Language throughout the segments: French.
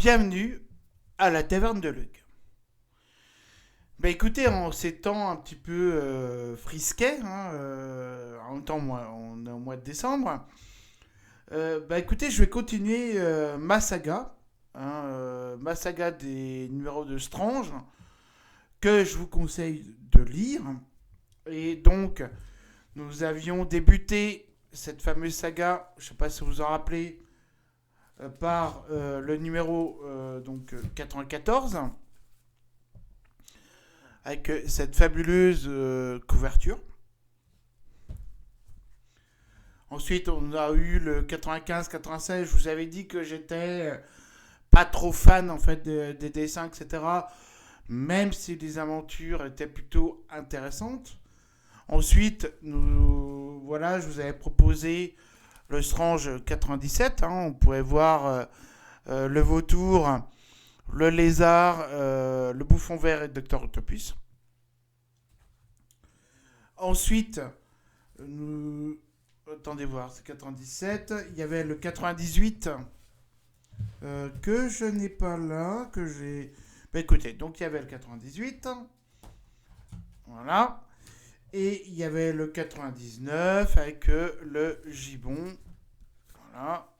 bienvenue à la taverne de Luc. Bah écoutez, en ces temps un petit peu frisquets, en même temps on est au mois de décembre, bah écoutez, je vais continuer ma saga des numéros de Strange, que je vous conseille de lire. Et donc, nous avions débuté cette fameuse saga, je ne sais pas si vous vous en rappelez, par le numéro 94, avec cette fabuleuse couverture. Ensuite, on a eu le 95-96. Je vous avais dit que j'étais pas trop fan en fait des dessins, etc. Même si les aventures étaient plutôt intéressantes. Ensuite, je vous avais proposé le Strange 97. On pouvait voir le vautour, le lézard, le bouffon vert et le Docteur Octopus. Ensuite, attendez voir, c'est 97. Il y avait le 98 que je n'ai pas là, que j'ai... Bah, écoutez, donc il y avait le 98. Voilà. Et il y avait le 99 avec le gibbon. Voilà.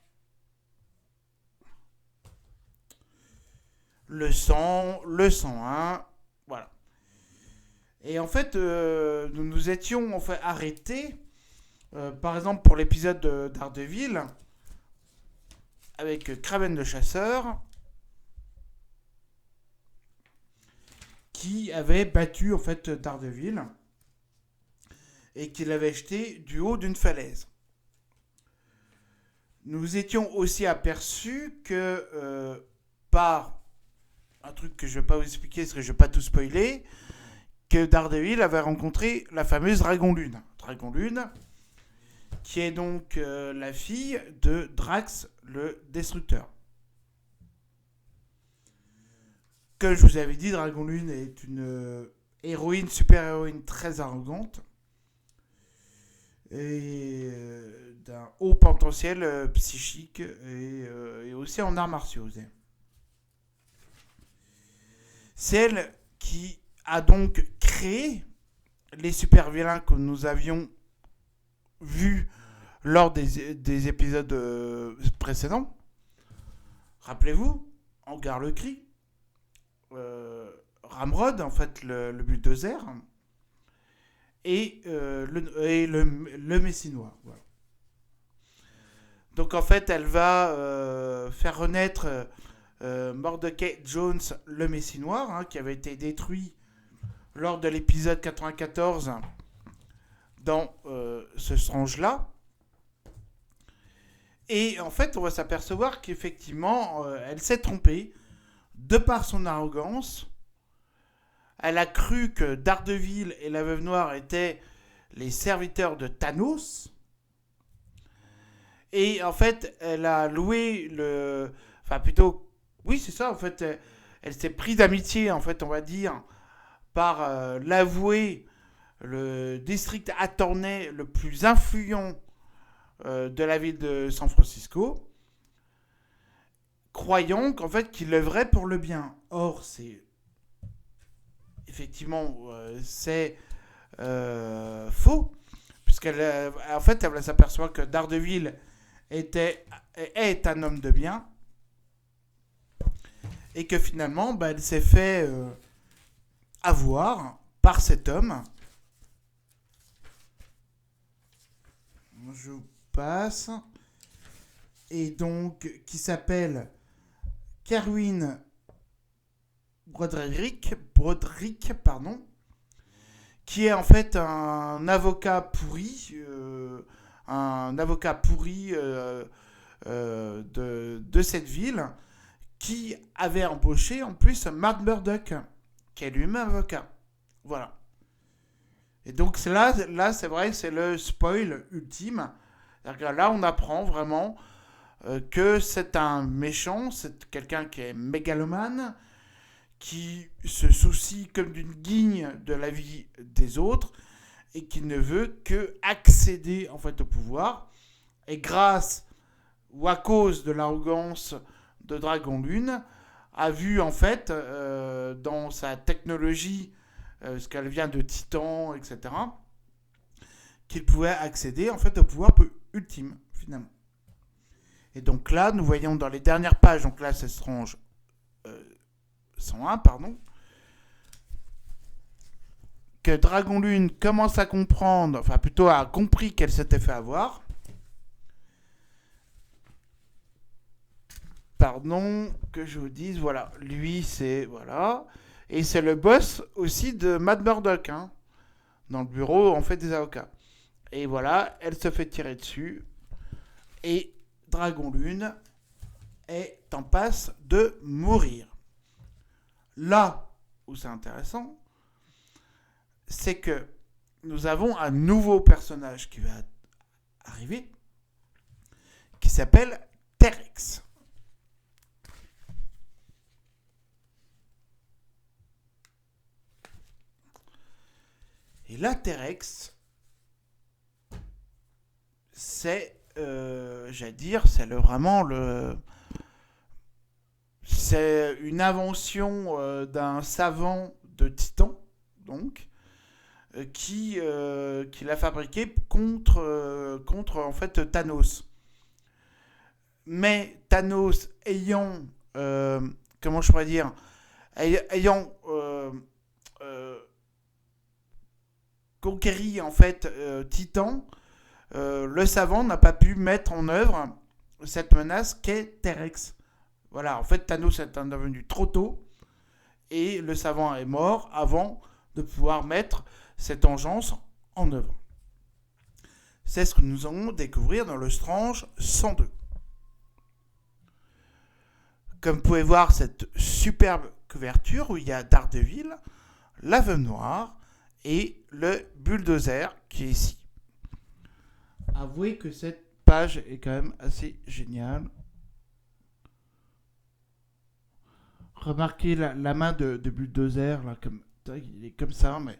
Le 100, le 101. Voilà. Et en fait, nous nous étions arrêtés, par exemple pour l'épisode de Daredevil, avec Kraven le chasseur, qui avait battu en fait Daredevil et qui l'avait jeté du haut d'une falaise. Nous étions aussi aperçus que par un truc que je ne vais pas vous expliquer parce que je ne vais pas tout spoiler, que Daredevil avait rencontré la fameuse Dragon Lune. Dragon Lune, qui est donc la fille de Drax le Destructeur. Comme je vous avais dit, Dragon Lune est une héroïne, super-héroïne très arrogante et d'un haut potentiel psychique et aussi en arts martiaux. C'est elle qui a donc créé les super vilains que nous avions vus lors des épisodes précédents. Rappelez-vous, Angar le Cri, Ramrod, en fait le bulldozer, et le Messinois. Voilà. Donc en fait, elle va faire renaître Mordecai Jones, le Messie Noir, qui avait été détruit lors de l'épisode 94 dans ce Strange-là. Et en fait, on va s'apercevoir qu'effectivement, elle s'est trompée de par son arrogance. Elle a cru que Daredevil et la Veuve Noire étaient les serviteurs de Thanos. Et en fait, elle a loué le... Enfin, plutôt... Oui, c'est ça, en fait. Elle s'est prise d'amitié, en fait, on va dire, par l'avoué, le district attorney le plus influent de la ville de San Francisco, croyant qu'en fait, qu'il œuvrait pour le bien. Or, c'est... Effectivement, c'est faux, puisqu'elle en fait, elle s'aperçoit que Daredevil est un homme de bien, et que finalement, elle s'est fait avoir par cet homme. Je passe. Et donc, qui s'appelle Kerwin Broderick, qui est en fait un avocat pourri, de cette ville, qui avait embauché en plus Matt Murdock, qui est lui-même avocat. Voilà. Et donc là c'est vrai que c'est le spoil ultime. C'est-à-dire que là, on apprend vraiment que c'est un méchant, c'est quelqu'un qui est mégalomane, qui se soucie comme d'une guigne de la vie des autres et qui ne veut que accéder en fait au pouvoir. Et grâce ou à cause de l'arrogance de Dragon Lune, a vu en fait dans sa technologie, ce qu'elle vient de Titan, etc., qu'il pouvait accéder en fait au pouvoir ultime finalement. Et donc là, nous voyons dans les dernières pages, donc là c'est Strange 101, pardon, que Dragon Lune commence à comprendre, enfin plutôt a compris qu'elle s'était fait avoir. Pardon, que je vous dise, voilà, lui c'est, voilà, et c'est le boss aussi de Matt Murdock, hein, dans le bureau en fait des avocats. Et voilà, elle se fait tirer dessus, et Dragon Lune est en passe de mourir. Là où c'est intéressant, c'est que nous avons un nouveau personnage qui va arriver, qui s'appelle Terex. Et là, Terex, c'est, j'allais dire, c'est vraiment le... C'est une invention d'un savant de Titan, donc, qui l'a fabriqué contre en fait Thanos. Mais Thanos ayant, comment je pourrais dire, ayant conquéri en fait Titan, le savant n'a pas pu mettre en œuvre cette menace qu'est Terex. Voilà, en fait Thanos est intervenu trop tôt et le savant est mort avant de pouvoir mettre cette engeance en œuvre. C'est ce que nous allons découvrir dans le Strange 102. Comme vous pouvez voir cette superbe couverture où il y a Daredevil, la Veuve Noire et le Bulldozer qui est ici. Avouez que cette page est quand même assez géniale. Remarquez la main de Bulldozer, là, comme, il est comme ça, mais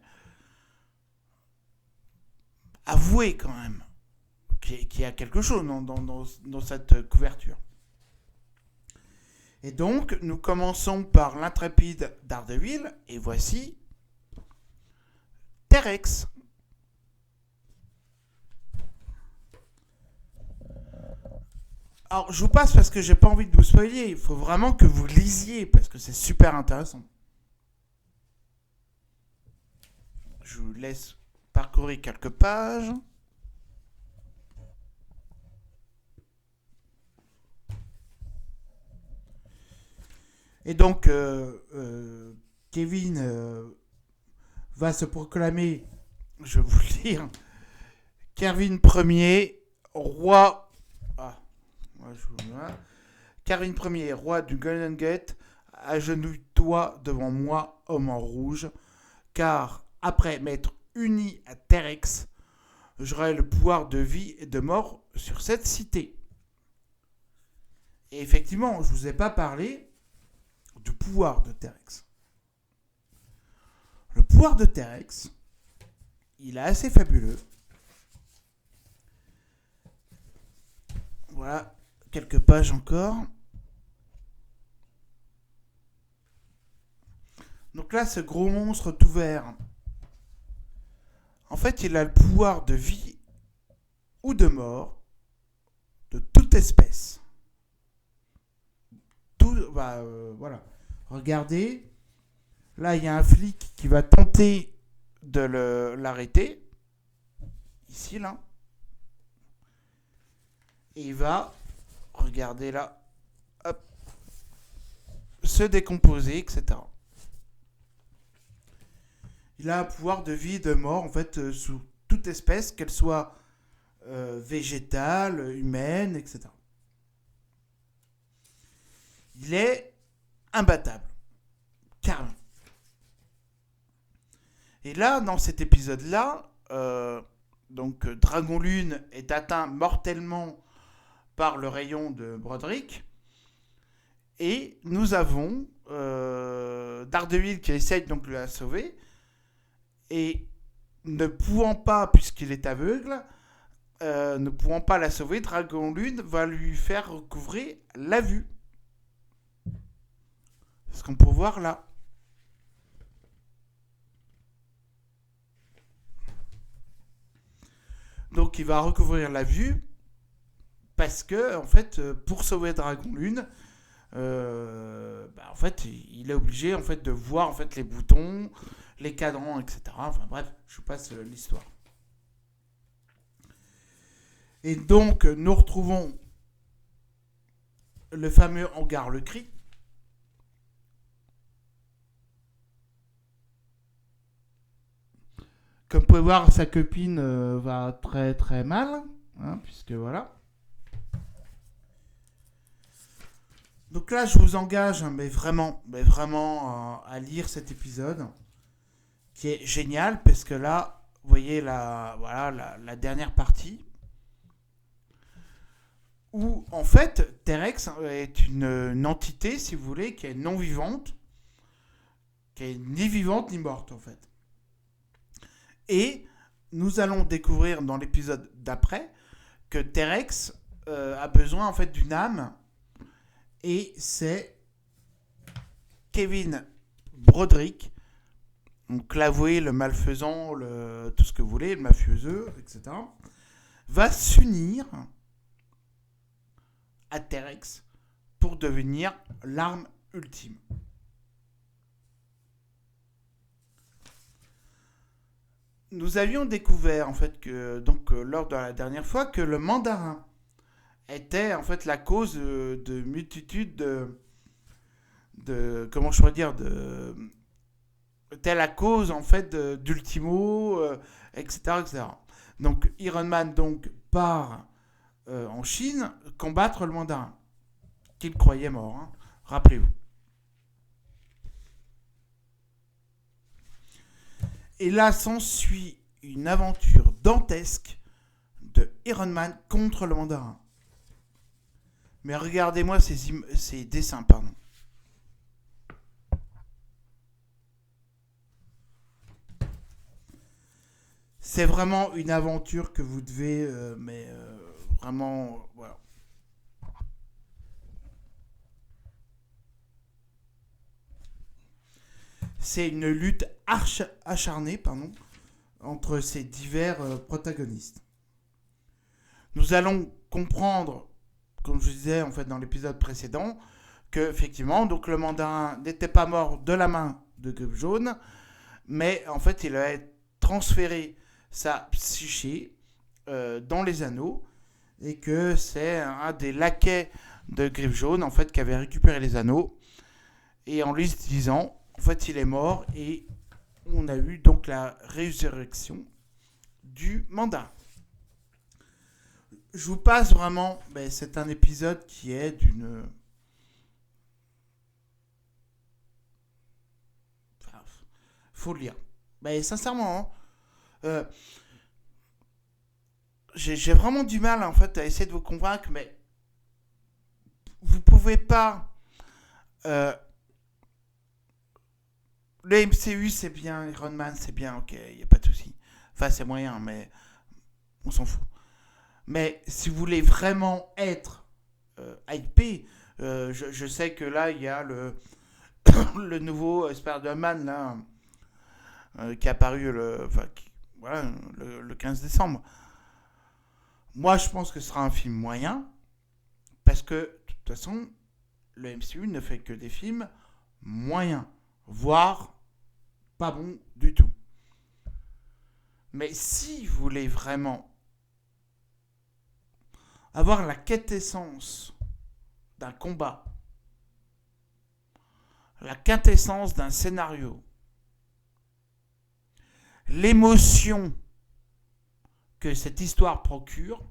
avouez quand même qu'il y a quelque chose dans cette couverture. Et donc, nous commençons par l'intrépide Daredevil, et voici Terex. Alors, je vous passe parce que j'ai pas envie de vous spoiler. Il faut vraiment que vous lisiez parce que c'est super intéressant. Je vous laisse parcourir quelques pages. Et donc, Kevin va se proclamer, je vais vous le dire, Kevin Ier, roi. Ah, moi je vous vois. Kevin Ier, roi du Golden Gate, agenouille-toi devant moi, homme en rouge, car après m'être uni à Terex, j'aurai le pouvoir de vie et de mort sur cette cité. Et effectivement, je ne vous ai pas parlé du pouvoir de Terex. Le pouvoir de Terex, il est assez fabuleux. Voilà, quelques pages encore. Donc là, ce gros monstre tout vert, en fait, il a le pouvoir de vie ou de mort de toute espèce. Tout, voilà. Regardez, là, il y a un flic qui va tenter de l'arrêter. Ici, là. Et il va, regardez là, hop, se décomposer, etc. Il a un pouvoir de vie et de mort, en fait, sous toute espèce, qu'elle soit végétale, humaine, etc. Il est imbattable. Carrément. Et là, dans cet épisode-là, donc Dragon Lune est atteint mortellement par le rayon de Broderick. Et nous avons Daredevil qui essaye donc de la sauver. Et ne pouvant pas, puisqu'il est aveugle, ne pouvant pas la sauver, Dragon Lune va lui faire recouvrer la vue. qu'on peut voir là. Donc il va recouvrir la vue parce que en fait pour sauver Dragon Lune, en fait il est obligé en fait de voir en fait les boutons, les cadrans, etc. Enfin bref, je vous passe l'histoire. Et donc nous retrouvons le fameux hangar Le Cri. Comme vous pouvez voir, sa copine va très très mal, hein, puisque voilà. Donc là, je vous engage, hein, mais vraiment à lire cet épisode, qui est génial, parce que là, vous voyez la dernière partie, où en fait, Terex est une entité, si vous voulez, qui est non vivante, qui est ni vivante ni morte en fait. Et nous allons découvrir dans l'épisode d'après que Terex a besoin en fait d'une âme, et c'est Kevin Broderick, donc l'avoué, le malfaisant, tout ce que vous voulez, le mafieux, etc., va s'unir à Terex pour devenir l'arme ultime. Nous avions découvert en fait que donc lors de la dernière fois que le mandarin était en fait la cause de multitude de comment je pourrais dire de était la cause en fait d'Ultimo, etc., etc. Donc Iron Man donc part en Chine combattre le mandarin qu'il croyait mort, hein, rappelez-vous. Et là s'ensuit une aventure dantesque de Iron Man contre le mandarin. Mais regardez-moi ces dessins, pardon. C'est vraiment une aventure que vous devez, vraiment, voilà. C'est une lutte acharnée, entre ces divers protagonistes. Nous allons comprendre, comme je disais en fait dans l'épisode précédent, que effectivement, donc le mandarin n'était pas mort de la main de Griffe Jaune, mais en fait il a transféré sa psyché dans les anneaux, et que c'est un des laquais de Griffe Jaune en fait qui avait récupéré les anneaux, et en lui disant en fait il est mort, et on a eu donc la résurrection du mandarin. Je vous passe vraiment, c'est un épisode qui est d'une... Enfin, faut le lire. Sincèrement, hein, j'ai vraiment du mal en fait à essayer de vous convaincre, mais vous pouvez pas... le MCU c'est bien, Iron Man c'est bien, ok, il n'y a pas de souci. Enfin c'est moyen, mais on s'en fout. Mais si vous voulez vraiment être hypé, je sais que là il y a le nouveau Spider-Man là, qui est apparu le 15 décembre. Moi je pense que ce sera un film moyen, parce que de toute façon le MCU ne fait que des films moyens, voire pas bons du tout. Mais si vous voulez vraiment avoir la quintessence d'un combat, la quintessence d'un scénario, l'émotion que cette histoire procure,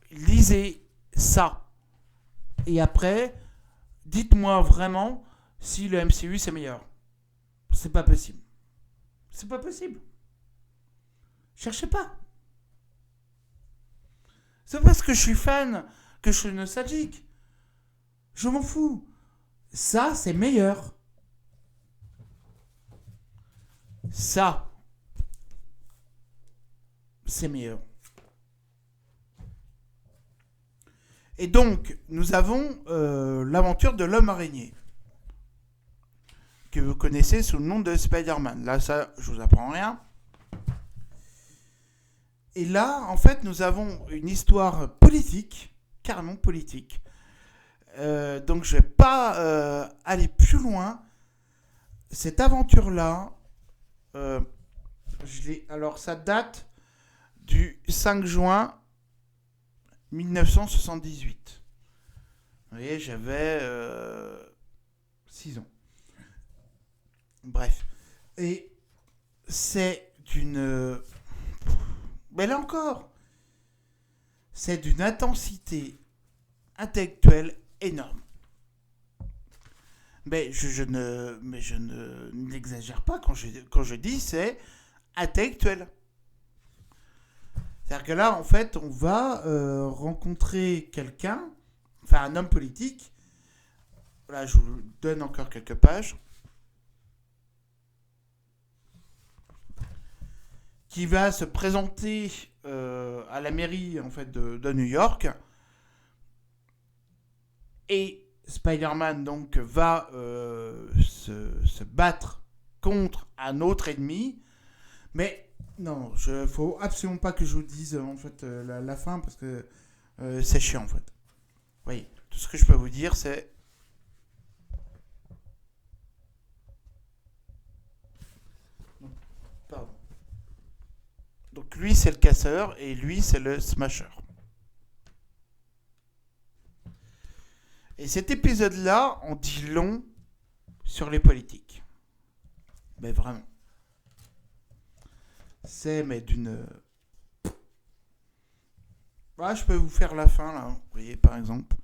lisez ça. Et après, dites-moi vraiment si le MCU c'est meilleur. C'est pas possible. C'est pas possible. Cherchez pas. C'est parce que je suis fan que je suis nostalgique. Je m'en fous. Ça, c'est meilleur. Ça, c'est meilleur. Et donc, nous avons l'aventure de l'homme araignée, que vous connaissez sous le nom de Spider-Man. Là, ça, je vous apprends rien. Et là, en fait, nous avons une histoire politique, carrément politique. Donc, je ne vais pas aller plus loin. Cette aventure-là, alors ça date du 5 juin 1978. Vous voyez, j'avais 6 ans. Bref. Et c'est d'une... Mais là encore, c'est d'une intensité intellectuelle énorme. Mais je ne n'exagère pas quand je dis c'est intellectuel. C'est-à-dire que là, en fait, on va rencontrer quelqu'un, enfin un homme politique. Là, je vous donne encore quelques pages. Qui va se présenter à la mairie en fait, de New York. Et Spider-Man donc va se battre contre un autre ennemi. Mais non, il faut absolument pas que je vous dise en fait la fin parce que c'est chiant en fait. Oui, tout ce que je peux vous dire c'est pardon. Donc lui c'est le casseur et lui c'est le smasher. Et cet épisode-là en dit long sur les politiques. Mais vraiment. C'est mais d'une... Ah, je peux vous faire la fin là, vous voyez par exemple.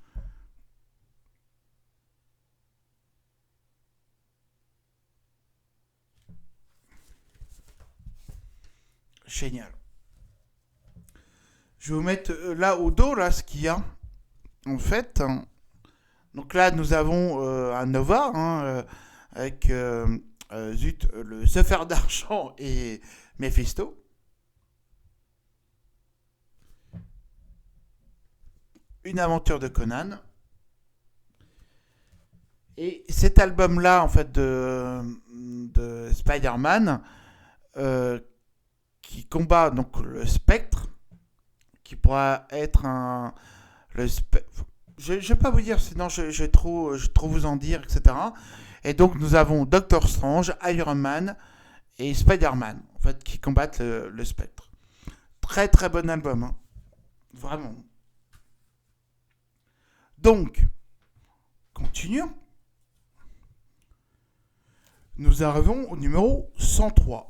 Génial. Je vais vous mettre là au dos là ce qu'il y a. En fait, donc là nous avons un Nova avec le Zephyr d'argent et Mephisto. Une aventure de Conan. Et cet album-là, en fait, de Spider-Man, qui combat donc le spectre, qui pourra être un... je ne vais pas vous dire, sinon je vais trop vous en dire, etc. Et donc nous avons Doctor Strange, Iron Man et Spider-Man, en fait, qui combattent le spectre. Très très bon album, hein. Vraiment. Donc, continuons. Nous arrivons au numéro 103.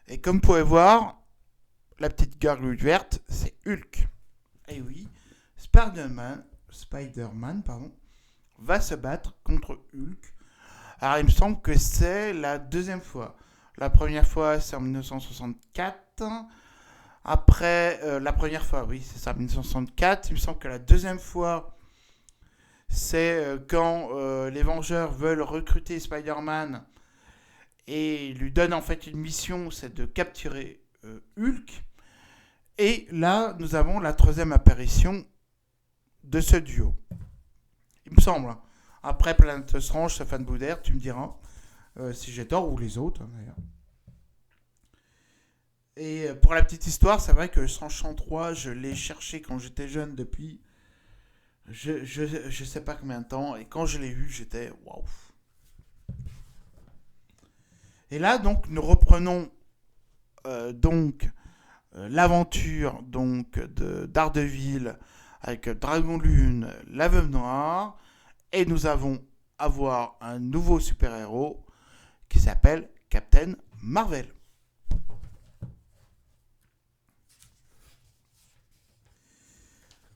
Et comme vous pouvez voir, la petite gargouille verte, c'est Hulk. Et oui, Spider-Man va se battre contre Hulk. Alors il me semble que c'est la deuxième fois. La première fois, c'est en 1964. Après, la première fois, oui, c'est ça, 1964. Il me semble que la deuxième fois, c'est quand les Vengeurs veulent recruter Spider-Man et lui donnent en fait une mission, c'est de capturer Hulk. Et là, nous avons la troisième apparition de ce duo. Il me semble. Après Planet Strange, Stéphane Boudère, tu me diras si j'ai tort ou les autres d'ailleurs. Et pour la petite histoire, c'est vrai que Strange 103, je l'ai cherché quand j'étais jeune depuis je sais pas combien de temps. Et quand je l'ai vu, j'étais waouh. Et là, donc, nous reprenons l'aventure donc de Daredevil avec Dragon Lune, la Veuve Noire, et nous allons avoir un nouveau super-héros qui s'appelle Captain Marvel.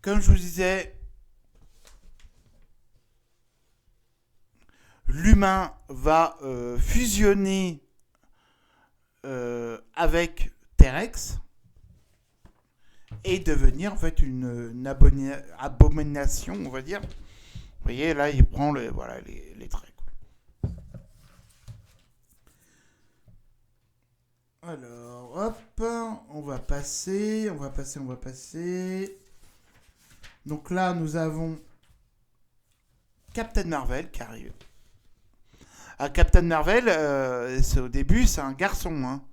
Comme je vous disais, l'humain va fusionner avec T-Rex et devenir en fait une abomination, on va dire. Vous voyez, là, il prend les traits. Quoi. Alors, hop, on va passer. Donc là, nous avons Captain Marvel qui arrive. Captain Marvel, au début, c'est un garçon. Hein.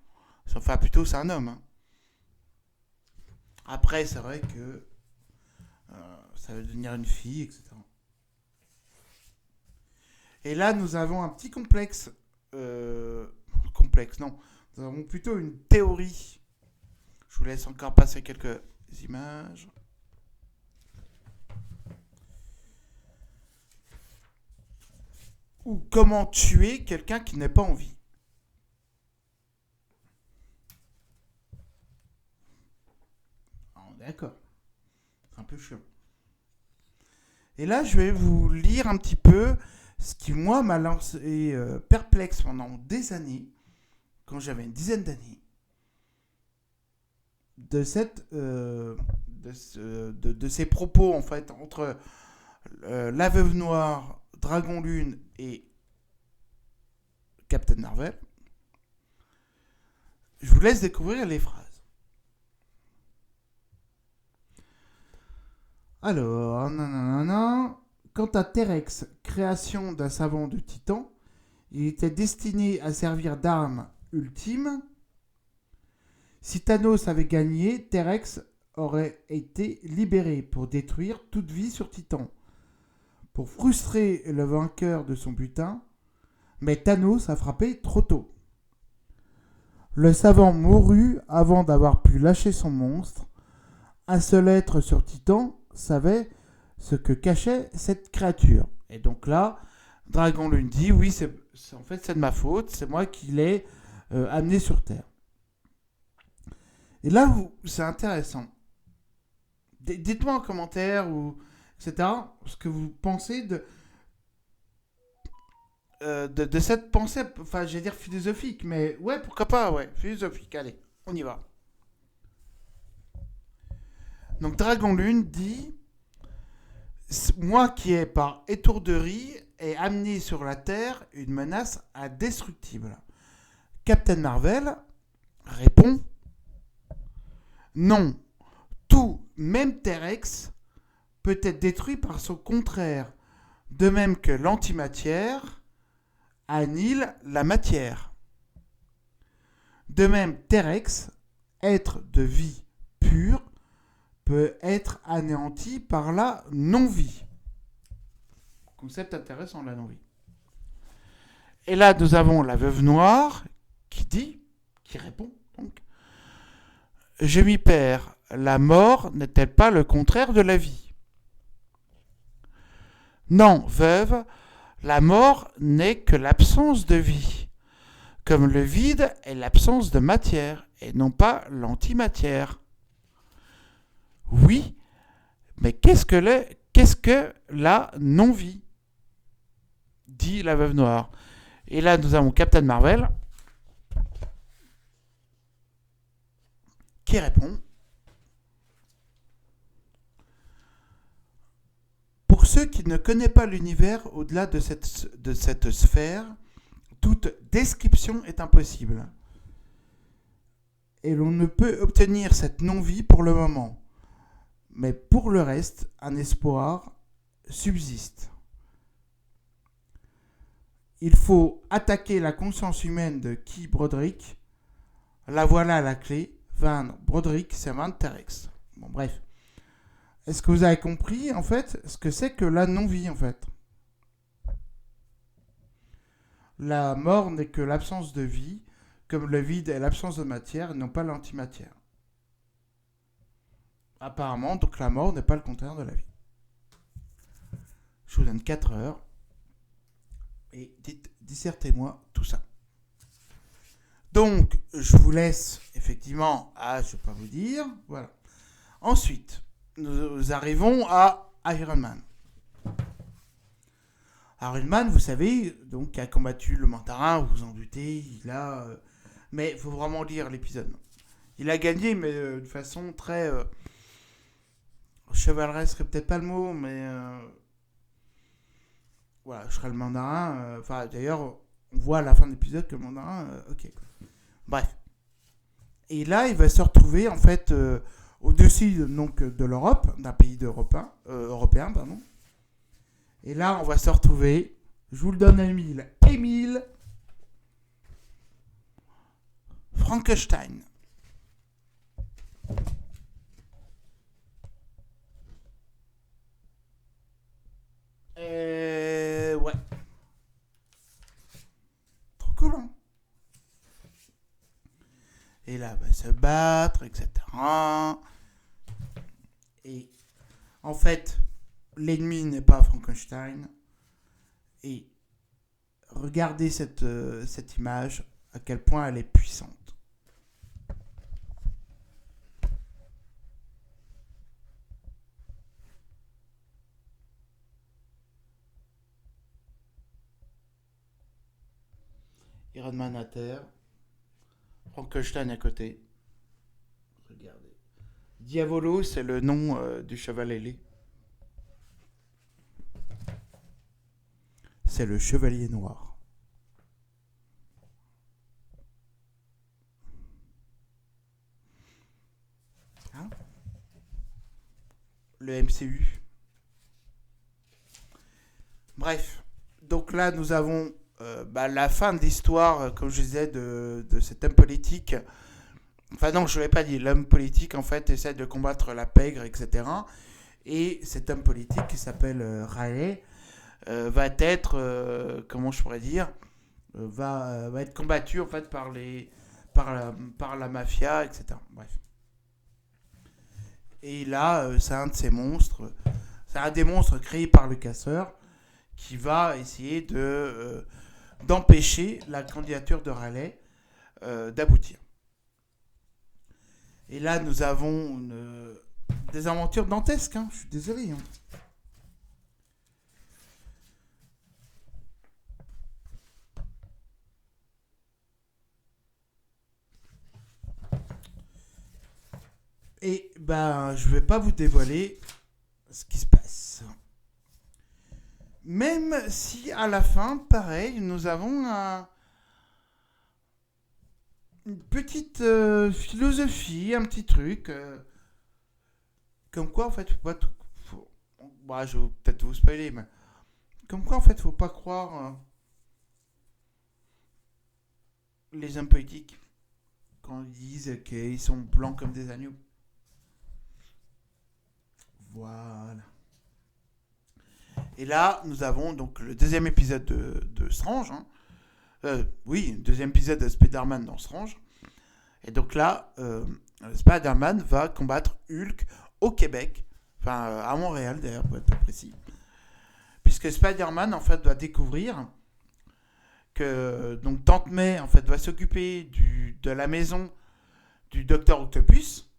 Enfin, plutôt, c'est un homme. Hein. Après, c'est vrai que ça va devenir une fille, etc. Et là, nous avons un petit complexe. Complexe, non. Nous avons plutôt une théorie. Je vous laisse encore passer quelques images. Ou comment tuer quelqu'un qui n'est pas en vie. D'accord. C'est un peu chiant. Et là, je vais vous lire un petit peu ce qui, moi, m'a lancé perplexe pendant des années, quand j'avais une dizaine d'années, de ces propos, en fait, entre la Veuve Noire, Dragon Lune et Captain Marvel. Je vous laisse découvrir les phrases. Alors, nanana. Quant à Terex, création d'un savant de Titan, il était destiné à servir d'arme ultime. Si Thanos avait gagné, Terex aurait été libéré pour détruire toute vie sur Titan, pour frustrer le vainqueur de son butin, mais Thanos a frappé trop tôt. Le savant mourut avant d'avoir pu lâcher son monstre. Un seul être sur Titan savait ce que cachait cette créature. Et donc là, Dragon Lune dit, oui, en fait c'est de ma faute, c'est moi qui l'ai amené sur Terre. Et là, c'est intéressant. Dites-moi en commentaire, etc., ce que vous pensez de cette pensée, enfin, j'allais dire philosophique, mais ouais, pourquoi pas, ouais, philosophique, allez, on y va. Donc, Dragon Lune dit, moi qui ai par étourderie ai amené sur la Terre une menace indestructible. Captain Marvel répond, non, tout, même Terex, peut être détruit par son contraire, de même que l'antimatière annihile la matière. De même, Terex, être de vie pure, peut être anéanti par la non-vie. Concept intéressant, la non-vie. Et là, nous avons la Veuve Noire qui répond, donc, je m'y perds, la mort n'est-elle pas le contraire de la vie? Non, veuve, la mort n'est que l'absence de vie, comme le vide est l'absence de matière, et non pas l'antimatière. Oui, mais qu'est-ce que la non-vie? Dit la Veuve Noire. Et là, nous avons Captain Marvel qui répond. Pour ceux qui ne connaissent pas l'univers au-delà de cette sphère, toute description est impossible. Et l'on ne peut obtenir cette non-vie pour le moment. Mais pour le reste, un espoir subsiste. Il faut attaquer la conscience humaine de Guy Broderick. La voilà la clé. Vaincre Broderick, c'est vaincre Terex. Bon, bref. Est-ce que vous avez compris, en fait, ce que c'est que la non-vie, en fait? La mort n'est que l'absence de vie, comme le vide est l'absence de matière, et non pas l'antimatière. Apparemment, donc la mort n'est pas le contraire de la vie. Je vous donne 4 heures. Et dissertez-moi tout ça. Donc, je vous laisse, effectivement, je ne vais pas vous dire. Voilà. Ensuite, nous arrivons à Iron Man. Iron Man, vous savez, donc, qui a combattu le Mandarin, vous vous en doutez, mais il faut vraiment lire l'épisode. Il a gagné, mais de façon très... chevaleresque serait peut-être pas le mot, mais... voilà, je serai le Mandarin. D'ailleurs, on voit à la fin de l'épisode que le Mandarin... ok. Bref. Et là, il va se retrouver en fait au-dessus donc, de l'Europe, d'un pays européen. Pardon. Et là, on va se retrouver, je vous le donne à Émile Frankenstein. Ouais. Trop cool, hein. Et là, il va se battre, etc. Et en fait, l'ennemi n'est pas Frankenstein. Et regardez cette image, à quel point elle est puissante. Iron Man à terre, Frankenstein à côté. Regardez. Diavolo, c'est le nom du cheval ailé. C'est le chevalier noir. Hein? Le MCU. Bref. Donc là, nous avons la fin de l'histoire, comme je disais, de cet homme politique. Enfin non, je ne l'ai pas dit. L'homme politique, en fait, essaie de combattre la pègre, etc. Et cet homme politique qui s'appelle Riley va être, comment je pourrais dire, va être combattu en fait par la mafia, etc. Bref. Et là, c'est un de ces monstres. C'est un des monstres créés par le casseur qui va essayer d'empêcher la candidature de Raleigh d'aboutir. Et là, nous avons des aventures dantesques. Hein. Je suis désolé. Hein. Et je vais pas vous dévoiler ce qui se passe. Même si à la fin, pareil, nous avons une petite philosophie, un petit truc. Comme quoi, en fait, faut pas tout. Je vais peut-être vous spoiler, mais. Comme quoi, en fait, faut pas croire les hommes politiques quand ils disent qu'ils sont blancs comme des agneaux. Voilà. Et là, nous avons donc le deuxième épisode de Strange. Hein. Oui, deuxième épisode de Spider-Man dans Strange. Et donc là, Spider-Man va combattre Hulk au Québec. Enfin, à Montréal d'ailleurs, pour être plus précis. Puisque Spider-Man, en fait, doit découvrir que donc Tante May, en fait, va s'occuper de la maison du Docteur Octopus,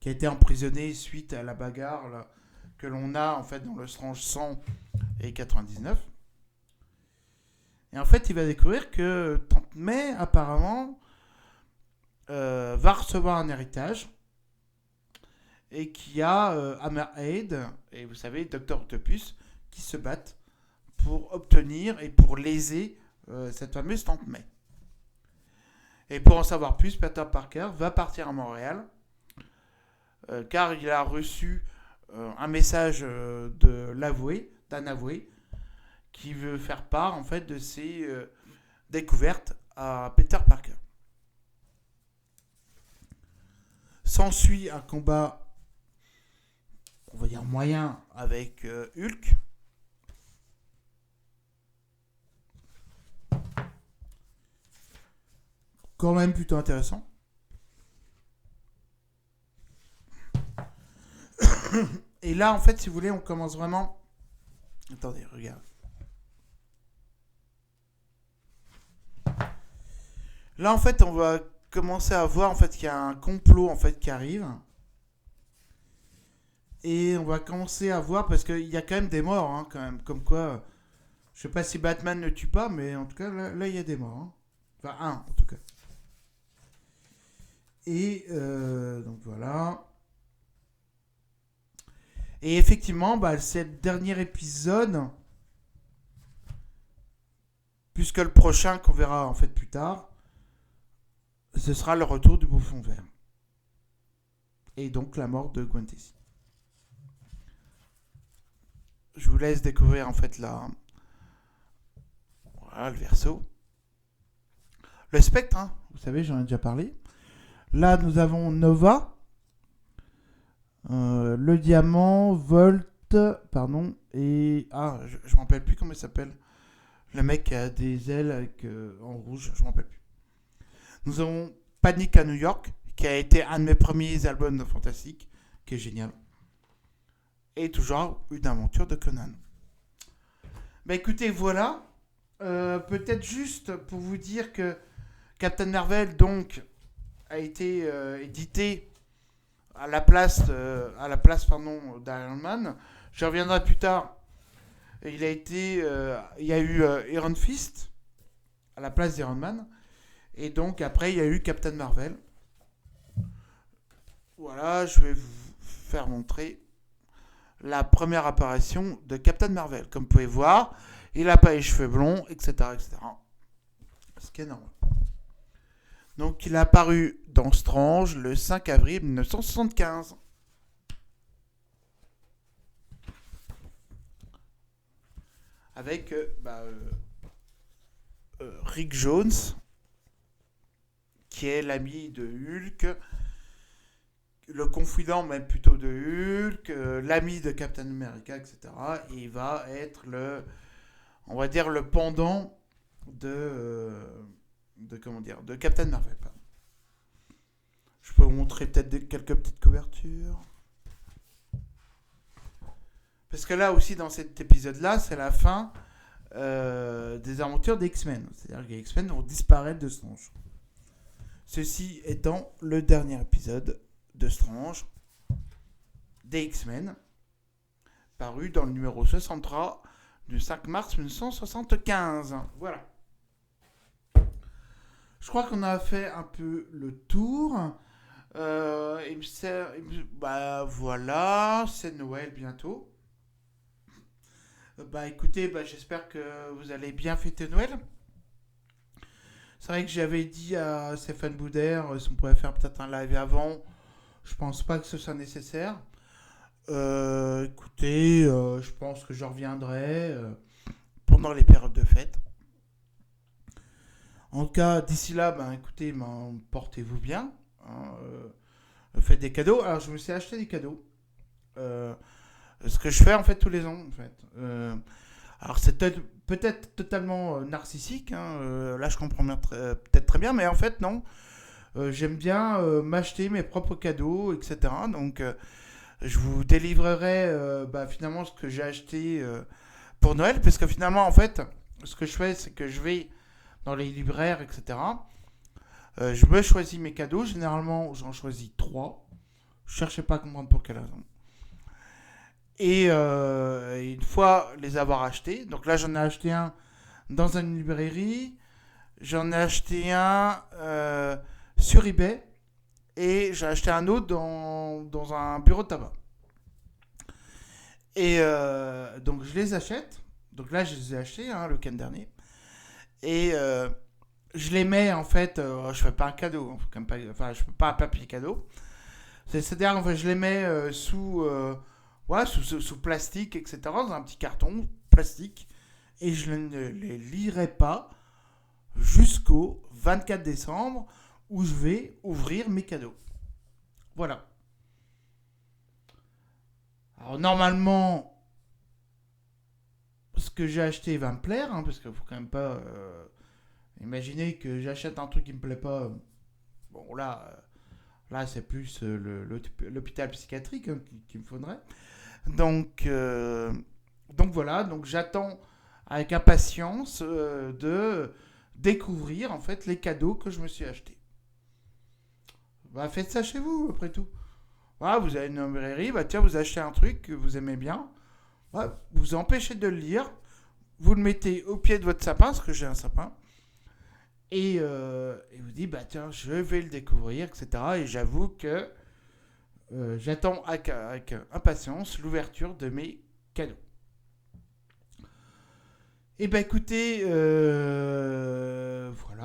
qui a été emprisonné suite à la bagarre là, que l'on a, en fait, dans le Strange 100 et 99. Et en fait, il va découvrir que Tante May, apparemment, va recevoir un héritage et qu'il y a Hammerhead et vous savez, Dr. Octopus qui se battent pour obtenir et pour léser cette fameuse Tante May. Et pour en savoir plus, Peter Parker va partir à Montréal car il a reçu un message d'un avoué qui veut faire part en fait de ses découvertes à Peter Parker. S'ensuit un combat, on va dire moyen, avec Hulk. Quand même plutôt intéressant. Et là, en fait, si vous voulez, on commence vraiment... Attendez, regarde. Là, en fait, on va commencer à voir en fait qu'il y a un complot en fait qui arrive. Et on va commencer à voir parce qu'il y a quand même des morts, hein, quand même. Comme quoi, je sais pas si Batman ne tue pas, mais en tout cas, là il y a des morts. Hein. Enfin, un en tout cas. Et donc voilà. Et effectivement, c'est le dernier épisode, puisque le prochain qu'on verra en fait plus tard ce sera le retour du Bouffon Vert. Et donc la mort de Gwen Stacy. Je vous laisse découvrir en fait voilà, le verso. Le spectre, hein, vous savez, j'en ai déjà parlé. Là, nous avons Nova, le diamant, Volt, pardon, et... Ah, je ne me rappelle plus comment il s'appelle. Le mec qui a des ailes avec, en rouge, je ne me rappelle plus. Nous avons Panic à New York, qui a été un de mes premiers albums de Fantastique, qui est génial. Et toujours une aventure de Conan. Bah écoutez, voilà. Peut-être juste pour vous dire que Captain Marvel, donc, a été édité à la place d'Iron Man. Je reviendrai plus tard. Il y a eu Iron Fist à la place d'Iron Man. Et donc après, il y a eu Captain Marvel. Voilà, je vais vous faire montrer la première apparition de Captain Marvel. Comme vous pouvez voir, il n'a pas les cheveux blonds, etc., etc. Ce qui est normal. Donc il est apparu dans Strange le 5 avril 1975. Avec Rick Jones, qui est l'ami de Hulk, le confident même plutôt de Hulk, l'ami de Captain America, etc. Et il va être on va dire le pendant de Captain Marvel. Je peux vous montrer peut-être quelques petites couvertures. Parce que là aussi, dans cet épisode-là, c'est la fin des aventures des X-Men. C'est-à-dire que les X-Men vont disparaître de Strange. Ceci étant le dernier épisode de Strange des X-Men, paru dans le numéro 63 du 5 mars 1975. Voilà. Je crois qu'on a fait un peu le tour. Voilà, c'est Noël bientôt. Écoutez, j'espère que vous allez bien fêter Noël. C'est vrai que j'avais dit à Stéphane Boudère si on pouvait faire peut-être un live avant. Je pense pas que ce soit nécessaire. Écoutez, je pense que je reviendrai pendant les périodes de fête. En tout cas, d'ici là, écoutez, portez-vous bien. Hein, faites des cadeaux. Alors, je me suis acheté des cadeaux. Ce que je fais en fait tous les ans. En fait. Alors, c'est peut-être totalement narcissique. Hein, là, je comprends peut-être très bien, mais en fait, non. J'aime bien m'acheter mes propres cadeaux, etc. Donc, je vous délivrerai finalement ce que j'ai acheté pour Noël, parce que finalement, en fait, ce que je fais, c'est que je vais dans les libraires, etc. Je me choisis mes cadeaux. Généralement, j'en choisis 3. Je ne cherchais pas à comprendre pour quelle raison. Et une fois les avoir achetés, donc là, j'en ai acheté un dans une librairie. J'en ai acheté un sur eBay. Et j'ai acheté un autre dans un bureau de tabac. Et donc je les achète. Donc là, je les ai achetés le week-end dernier. Et je les mets en fait. Je fais pas un cadeau. Je fais pas un papier cadeau. C'est-à-dire en fait, je les mets sous plastique, etc. Dans un petit carton plastique. Et je ne les lirai pas jusqu'au 24 décembre où je vais ouvrir mes cadeaux. Voilà. Alors normalement, ce que j'ai acheté va me plaire, parce qu'il ne faut quand même pas imaginer que j'achète un truc qui ne me plaît pas. Bon là c'est plus l'hôpital psychiatrique qu'il me faudrait. Donc voilà, donc j'attends avec impatience de découvrir en fait les cadeaux que je me suis achetés. Faites ça chez vous, après tout. Voilà, vous avez une librairie, vous achetez un truc que vous aimez bien, vous empêchez de le lire, vous le mettez au pied de votre sapin, parce que j'ai un sapin, et vous dites, je vais le découvrir, etc. Et j'avoue que j'attends avec impatience l'ouverture de mes cadeaux. Et écoutez, voilà,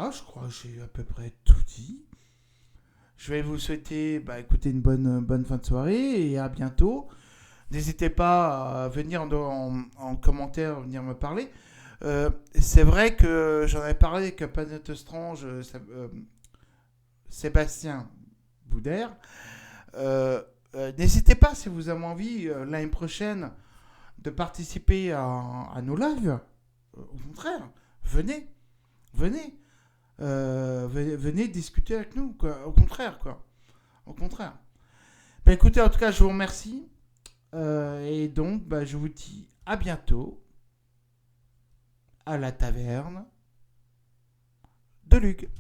je crois que j'ai à peu près tout dit. Je vais vous souhaiter écoutez, une bonne fin de soirée et à bientôt. N'hésitez pas à venir en commentaire, venir me parler. C'est vrai que j'en avais parlé avec Planète Strange, Sébastien Boudère. N'hésitez pas si vous avez envie l'année prochaine de participer à nos lives. Au contraire, venez, venez. Venez discuter avec nous, quoi. Au contraire, quoi. Au contraire. Écoutez, en tout cas, je vous remercie. Et donc, je vous dis à bientôt à la taverne de Luc.